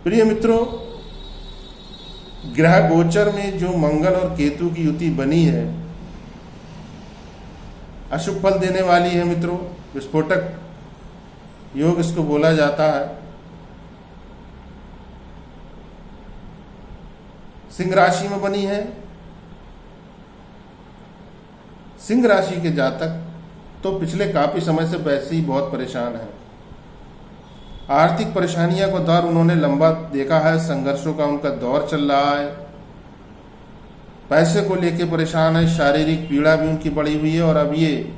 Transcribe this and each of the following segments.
प्रिय मित्रों, ग्रह गोचर में जो मंगल और केतु की युति बनी है अशुभ फल देने वाली है मित्रों। विस्फोटक योग इसको बोला जाता है। सिंह राशि में बनी है। सिंह राशि के जातक तो पिछले काफी समय से वैसे ही बहुत परेशान है। आर्थिक परेशानियों का दौर उन्होंने लंबा देखा है, संघर्षों का उनका दौर चल रहा है। पैसे को लेके परेशान है, शारीरिक पीड़ा भी उनकी बढ़ी हुई है। और अब ये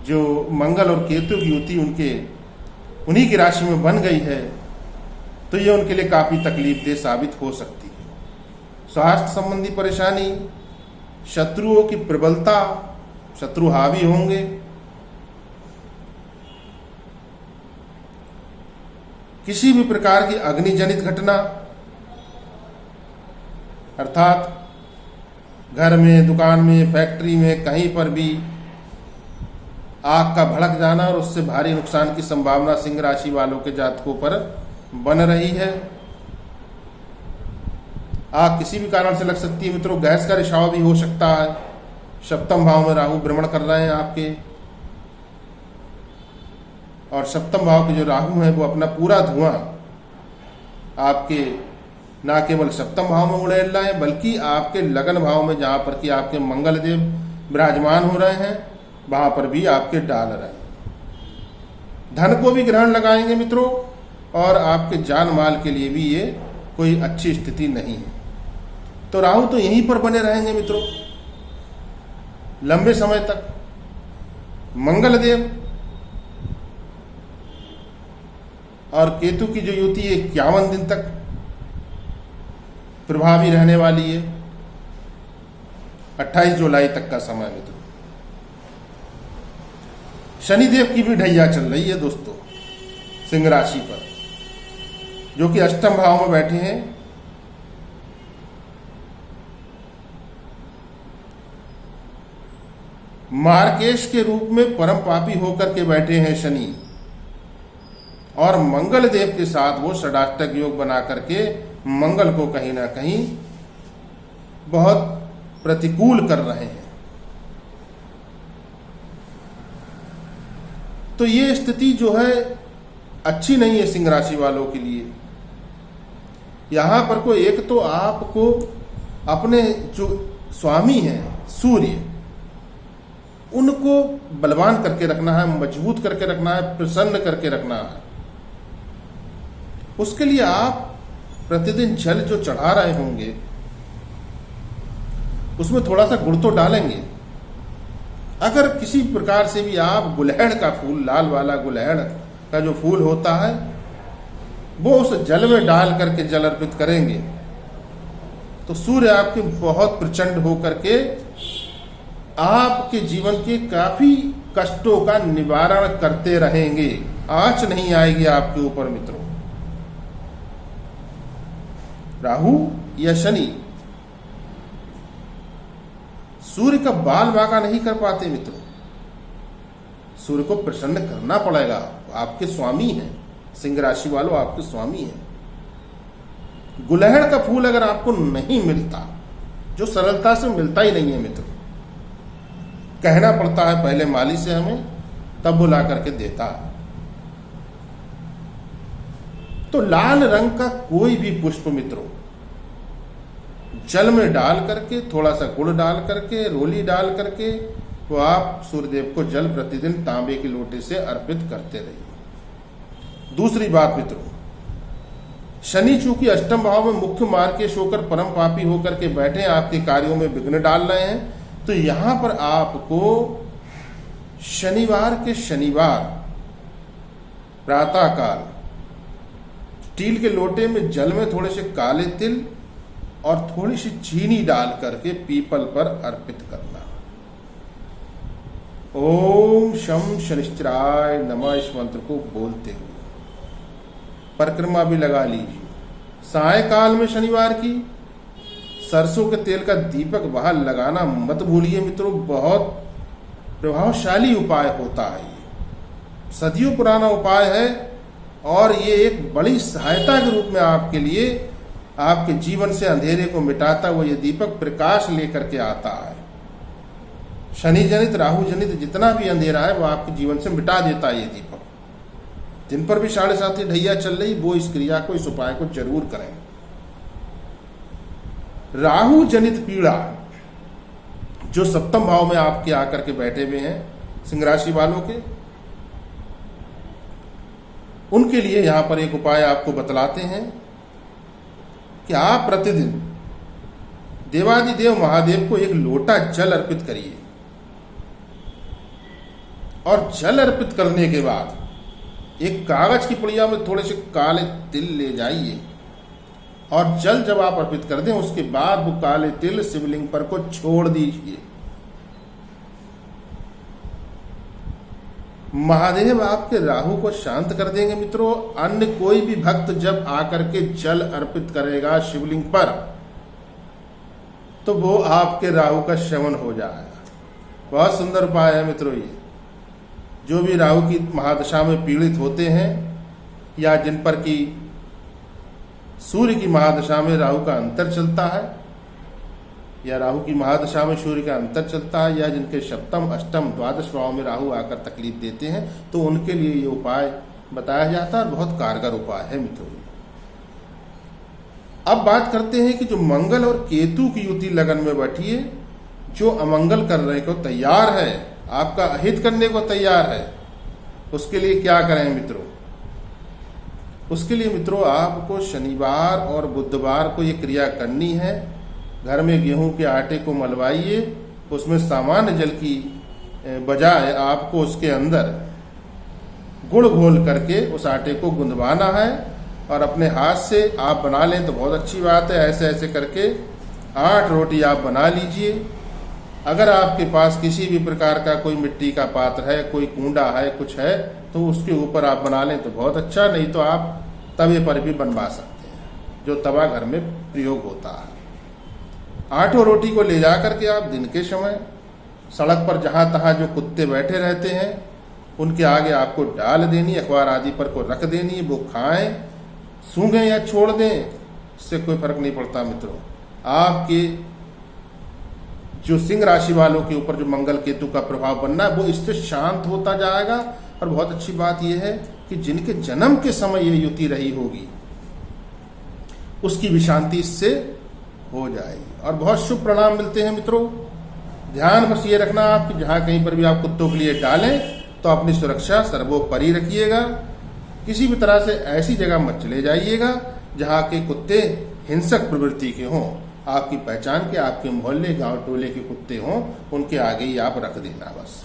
जो मंगल और केतु की युति उन्हीं की राशि में बन गई है, तो ये उनके लिए काफी तकलीफदेह साबित हो सकती है। स्वास्थ्य संबंधी परेशानी, शत्रुओं की प्रबलता, शत्रु हावी होंगे। किसी भी प्रकार की अग्निजनित घटना, अर्थात घर में, दुकान में, फैक्ट्री में, कहीं पर भी आग का भड़क जाना और उससे भारी नुकसान की संभावना सिंह राशि वालों के जातकों पर बन रही है। आग किसी भी कारण से लग सकती है मित्रों। गैस का रिसाव भी हो सकता है। सप्तम भाव में राहु भ्रमण कर रहे हैं आपके, और सप्तम भाव के जो राहु है वो अपना पूरा धुआं आपके ना केवल सप्तम भाव में उड़ेल रहे हैं, बल्कि आपके लगन भाव में जहां पर कि आपके मंगल देव विराजमान हो रहे हैं वहां पर भी आपके डाल रहे हैं। धन को भी ग्रहण लगाएंगे मित्रों, और आपके जान माल के लिए भी ये कोई अच्छी स्थिति नहीं है। तो राहु तो यहीं पर बने रहेंगे मित्रों लंबे समय तक। मंगल देव और केतु की जो युति 51 दिन तक प्रभावी रहने वाली है। 28 जुलाई तक का समय मित्रों। शनिदेव की भी ढैया चल रही है दोस्तों सिंह राशि पर, जो कि अष्टम भाव में बैठे हैं। मार्केश के रूप में परम पापी होकर के बैठे हैं शनि, और मंगल देव के साथ वो षडाष्टक योग बना करके मंगल को कहीं ना कहीं बहुत प्रतिकूल कर रहे हैं। तो ये स्थिति जो है अच्छी नहीं है सिंह राशि वालों के लिए। यहां पर को एक तो आपको अपने जो स्वामी हैं सूर्य, उनको बलवान करके रखना है, मजबूत करके रखना है, प्रसन्न करके रखना है। उसके लिए आप प्रतिदिन जल जो चढ़ा रहे होंगे उसमें थोड़ा सा गुड़ तो डालेंगे। अगर किसी प्रकार से भी आप गुलहड़ का फूल, लाल वाला गुलहड़ का जो फूल होता है, वो उस जल में डाल करके जल अर्पित करेंगे तो सूर्य आपके बहुत प्रचंड होकर के आपके जीवन के काफी कष्टों का निवारण करते रहेंगे। आंच नहीं आएगी आपके ऊपर मित्रों। राहु या शनि सूर्य का बाल बांका नहीं कर पाते मित्रों। सूर्य को प्रसन्न करना पड़ेगा। आपके स्वामी हैं सिंह राशि वालों, आपके स्वामी हैं। गुलहड़ का फूल अगर आपको नहीं मिलता, जो सरलता से मिलता ही नहीं है मित्रों, कहना पड़ता है पहले माली से हमें, तब बुला करके देता है। तो लाल रंग का कोई भी पुष्प मित्रों जल में डाल करके, थोड़ा सा गुड़ डाल करके, रोली डाल करके, तो आप सूर्यदेव को जल प्रतिदिन तांबे के लोटे से अर्पित करते रहिए। दूसरी बात मित्रों, शनि चूंकि अष्टम भाव में मुख्य मार्केश होकर परम पापी होकर के बैठे आपके कार्यों में विघ्न डाल रहे हैं, तो यहां पर आपको शनिवार के शनिवार प्रातःकाल स्टील के लोटे में जल में थोड़े से काले तिल और थोड़ी सी चीनी डाल करके पीपल पर अर्पित करना। ओम शम शनिश्चराय नमः इस मंत्र को बोलते हुए परिक्रमा भी लगा लीजिए। सायकाल में शनिवार की सरसों के तेल का दीपक बाहर लगाना मत भूलिए मित्रों। बहुत प्रभावशाली उपाय होता है ये, सदियों पुराना उपाय है और ये एक बड़ी सहायता के रूप में आपके लिए आपके जीवन से अंधेरे को मिटाता हुआ ये दीपक प्रकाश लेकर के आता है। शनि जनित राहु जनित जितना भी अंधेरा है वो आपके जीवन से मिटा देता है ये दीपक। जिन पर भी 7.5 ढैया चल रही वो इस क्रिया को, इस उपाय को जरूर करें। राहु जनित पीड़ा जो सप्तम भाव में आपके आकर के बैठे हुए हैं सिंह राशि वालों के, उनके लिए यहां पर एक उपाय आपको बतलाते हैं कि आप प्रतिदिन देवादिदेव महादेव को एक लोटा जल अर्पित करिए और जल अर्पित करने के बाद एक कागज की पुड़िया में थोड़े से काले तिल ले जाइए और जल जब आप अर्पित कर दें उसके बाद वो काले तिल शिवलिंग पर को छोड़ दीजिए। महादेव आपके राहु को शांत कर देंगे मित्रों। अन्य कोई भी भक्त जब आकर के जल अर्पित करेगा शिवलिंग पर तो वो आपके राहु का शमन हो जाएगा। बहुत सुंदर उपाय है मित्रों ये। जो भी राहु की महादशा में पीड़ित होते हैं या जिन पर कि सूर्य की महादशा में राहु का अंतर चलता है या राहु की महादशा में सूर्य का अंतर चलता है या जिनके सप्तम अष्टम द्वादश भाव में राहु आकर तकलीफ देते हैं तो उनके लिए ये उपाय बताया जाता है और बहुत कारगर उपाय है मित्रों। अब बात करते हैं कि जो मंगल और केतु की युति लगन में बैठी है, जो अमंगल करने को तैयार है, आपका अहित करने को तैयार है, उसके लिए क्या करें मित्रों? उसके लिए मित्रों आपको शनिवार और बुधवार को ये क्रिया करनी है। घर में गेहूं के आटे को मलवाइए, उसमें सामान्य जल की बजाय आपको उसके अंदर गुड़ घोल करके उस आटे को गुंदवाना है और अपने हाथ से आप बना लें तो बहुत अच्छी बात है। ऐसे ऐसे करके 8 रोटी आप बना लीजिए। अगर आपके पास किसी भी प्रकार का कोई मिट्टी का पात्र है, कोई कूंडा है, कुछ है तो उसके ऊपर आप बना लें तो बहुत अच्छा, नहीं तो आप तवे पर भी बनवा सकते हैं, जो तवा घर में प्रयोग होता है। 8 रोटी को ले जा करके आप दिन के समय सड़क पर जहाँ तहाँ जो कुत्ते बैठे रहते हैं उनके आगे आपको डाल देनी, अखबार आदि पर को रख देनी, वो खाएं, सूंघें या छोड़ दें, इससे कोई फर्क नहीं पड़ता मित्रों। आपके जो सिंह राशि वालों के ऊपर जो मंगल केतु का प्रभाव बनना है वो इससे शांत होता जाएगा। और बहुत अच्छी बात यह है कि जिनके जन्म के समय ये युति रही होगी उसकी भी शांति इससे हो जाएगी और बहुत शुभ परिणाम मिलते हैं मित्रों। ध्यान बस ये रखना आप कि जहाँ कहीं पर भी आप कुत्तों के लिए डालें तो अपनी सुरक्षा सर्वोपरि रखिएगा। किसी भी तरह से ऐसी जगह मत चले जाइएगा जहाँ के कुत्ते हिंसक प्रवृत्ति के हों। आपकी पहचान के, आपके मोहल्ले गांव टोले के कुत्ते हों, उनके आगे ही आप रख देना। बस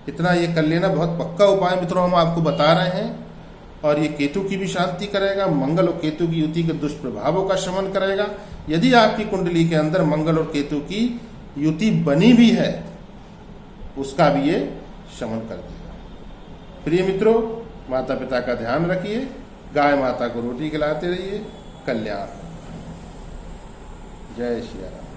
इतना ये कर लेना, बहुत पक्का उपाय मित्रों हम आपको बता रहे हैं। और ये केतु की भी शांति करेगा, मंगल और केतु की युति के दुष्प्रभावों का शमन करेगा। यदि आपकी कुंडली के अंदर मंगल और केतु की युति बनी भी है उसका भी ये शमन कर देगा। प्रिय मित्रों, माता पिता का ध्यान रखिए, गाय माता को रोटी खिलाते रहिए। कल्याण। जय श्री राम।